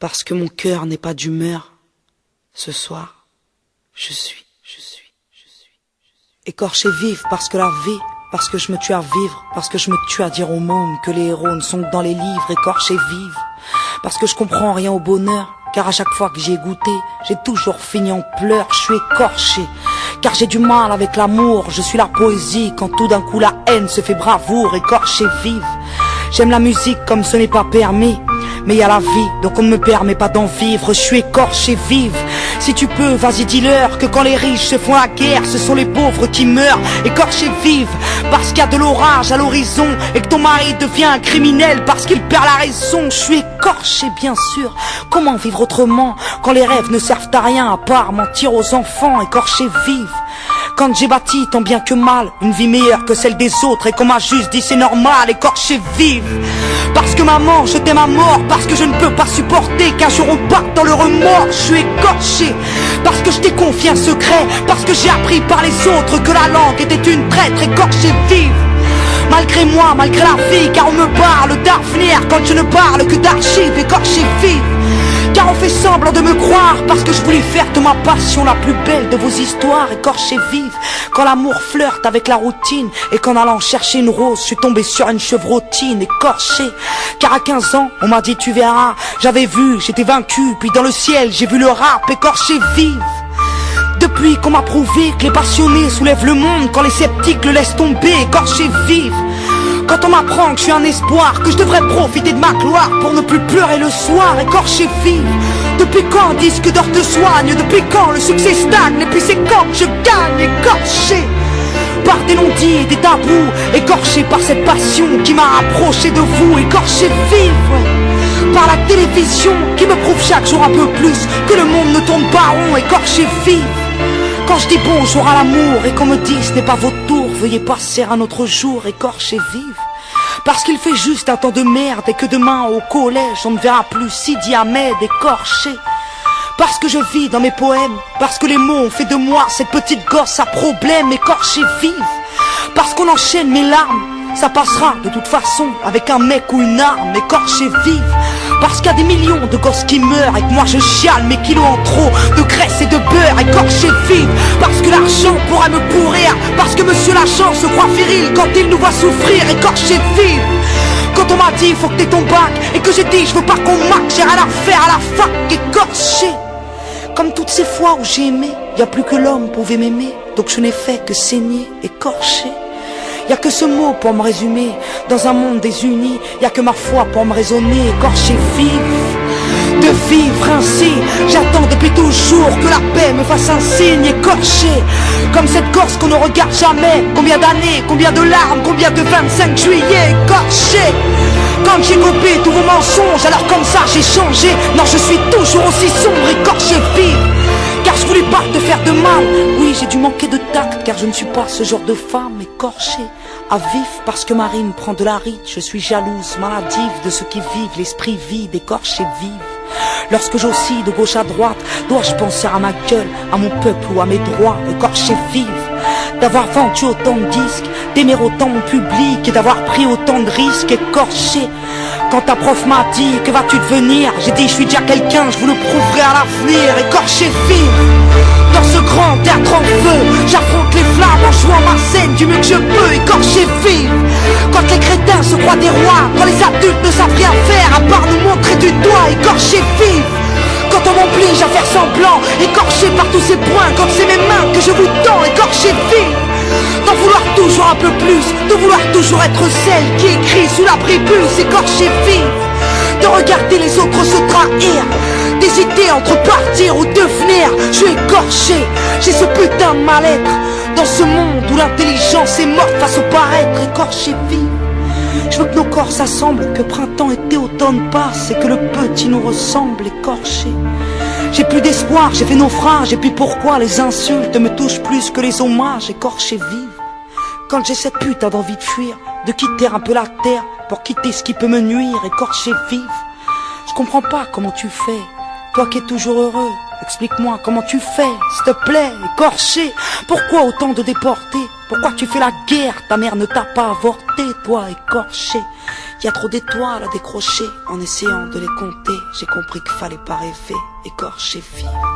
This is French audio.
Parce que mon cœur n'est pas d'humeur. Ce soir, je suis écorché vive parce que la vie, parce que je me tue à vivre, parce que je me tue à dire aux mômes que les héros ne sont que dans les livres, écorché vive, parce que je comprends rien au bonheur, car à chaque fois que j'y ai goûté, j'ai toujours fini en pleurs, je suis écorché, car j'ai du mal avec l'amour, je suis la poésie, quand tout d'un coup la haine se fait bravoure, écorché vive. J'aime la musique comme ce n'est pas permis, mais y a la vie, donc on ne me permet pas d'en vivre, je suis écorché vive. Si tu peux, vas-y dis-leur que quand les riches se font la guerre, ce sont les pauvres qui meurent, écorché vive. Parce qu'il y a de l'orage à l'horizon et que ton mari devient un criminel parce qu'il perd la raison, je suis écorché bien sûr. Comment vivre autrement quand les rêves ne servent à rien à part mentir aux enfants, écorché vive. Quand j'ai bâti tant bien que mal une vie meilleure que celle des autres et qu'on m'a juste dit c'est normal, écorché vive. Parce que maman, je t'aime à mort, parce que je ne peux pas supporter qu'un jour on parte dans le remords, je suis écorché. Parce que je t'ai confié un secret, parce que j'ai appris par les autres que la langue était une traître, écorché vive. Malgré moi, malgré la vie, car on me parle d'avenir quand je ne parle que d'archives, écorché vive. Car on fait semblant de me croire parce que je voulais faire de ma passion la plus belle de vos histoires, écorché vive. Quand l'amour flirte avec la routine et qu'en allant chercher une rose, je suis tombé sur une chevrotine, écorché. Car à 15 ans, on m'a dit tu verras, j'avais vu, j'étais vaincu, puis dans le ciel, j'ai vu le rap, écorché vive. Depuis qu'on m'a prouvé que les passionnés soulèvent le monde quand les sceptiques le laissent tomber, écorché vive. Quand on m'apprend que je suis un espoir, que je devrais profiter de ma gloire pour ne plus pleurer le soir, écorché vive. Depuis quand un disque d'or te soigne, depuis quand le succès stagne, et puis c'est quand que je gagne, écorché. Par des non-dits et des tabous, écorché par cette passion qui m'a rapproché de vous, écorché vive. Par la télévision qui me prouve chaque jour un peu plus que le monde ne tourne pas rond, écorché vive. Quand je dis bonjour à l'amour et qu'on me dit ce n'est pas votre tour, veuillez passer un autre jour, écorché vive. Parce qu'il fait juste un temps de merde et que demain au collège on ne verra plus Sidi Ahmed, écorché. Parce que je vis dans mes poèmes, parce que les mots ont fait de moi cette petite gosse à problème, écorché vive. Parce qu'on enchaîne mes larmes, ça passera de toute façon avec un mec ou une arme, écorché vive. Parce qu'il y a des millions de gosses qui meurent et que moi je chiale mes kilos en trop de graisse et de beurre, écorché vive. Parce que l'argent pourrait me pourrir, parce que monsieur l'agent se croit viril quand il nous voit souffrir, écorché vive. Quand on m'a dit faut que t'aies ton bac et que j'ai dit je veux pas qu'on marque, j'ai rien à faire à la fac, écorché. Comme toutes ces fois où j'ai aimé, y a plus que l'homme pouvait m'aimer, donc je n'ai fait que saigner, écorché. Y'a que ce mot pour me résumer, dans un monde désuni, y'a que ma foi pour me raisonner, écorché vive. De vivre ainsi, j'attends depuis toujours que la paix me fasse un signe, écorché. Comme cette Corse qu'on ne regarde jamais, combien d'années, combien de larmes, combien de 25 juillet, écorché. Quand j'ai coupé tous vos mensonges, alors comme ça j'ai changé, non je suis toujours aussi sombre, écorché vive. Car je voulais pas te faire de mal, oui j'ai dû manquer de tact, car je ne suis pas ce genre de femme, écorchée à vif. Parce que ma rime prend de la rite, je suis jalouse, maladive de ceux qui vivent l'esprit vide, écorché vive. Lorsque j'oscille de gauche à droite, dois-je penser à ma gueule, à mon peuple ou à mes droits, écorché vive. D'avoir vendu autant de disques, d'aimer autant mon public et d'avoir pris autant de risques, écorché. Quand ta prof m'a dit que vas-tu devenir, j'ai dit je suis déjà quelqu'un, je vous le prouverai à l'avenir, écorché vive. Dans ce grand théâtre en feu, j'affronte les flammes en jouant ma scène du mieux que je peux, écorché vive. Quand les crétins se croient des rois, quand les adultes ne savent rien faire à part nous montrer du doigt, écorché vive. Quand on m'oblige à faire semblant, écorché par tous ces points, quand c'est mes mains que je vous tends, écorché vive. D'en vouloir toujours un peu plus, de vouloir toujours être celle qui écrit sous la prépuce, écorché vive. De regarder les autres se trahir, d'hésiter entre partir ou devenir, je suis écorché. J'ai ce putain de mal-être dans ce monde où l'intelligence est morte face au paraître, écorché vive. Je veux que nos corps s'assemblent, que printemps, été, automne passe et que le petit nous ressemble, écorché. J'ai plus d'espoir, j'ai fait naufrage, et puis pourquoi les insultes me touchent plus que les hommages, écorché vive. Quand j'ai cette putain d'envie de fuir, de quitter un peu la terre pour quitter ce qui peut me nuire, écorché vive. Je comprends pas comment tu fais, toi qui es toujours heureux, explique-moi comment tu fais, s'il te plaît, écorché. Pourquoi autant de déportés? Pourquoi tu fais la guerre? Ta mère ne t'a pas avorté, toi, écorché. Y a trop d'étoiles à décrocher. En essayant de les compter, j'ai compris qu'il fallait pas rêver, écorcher, vivre.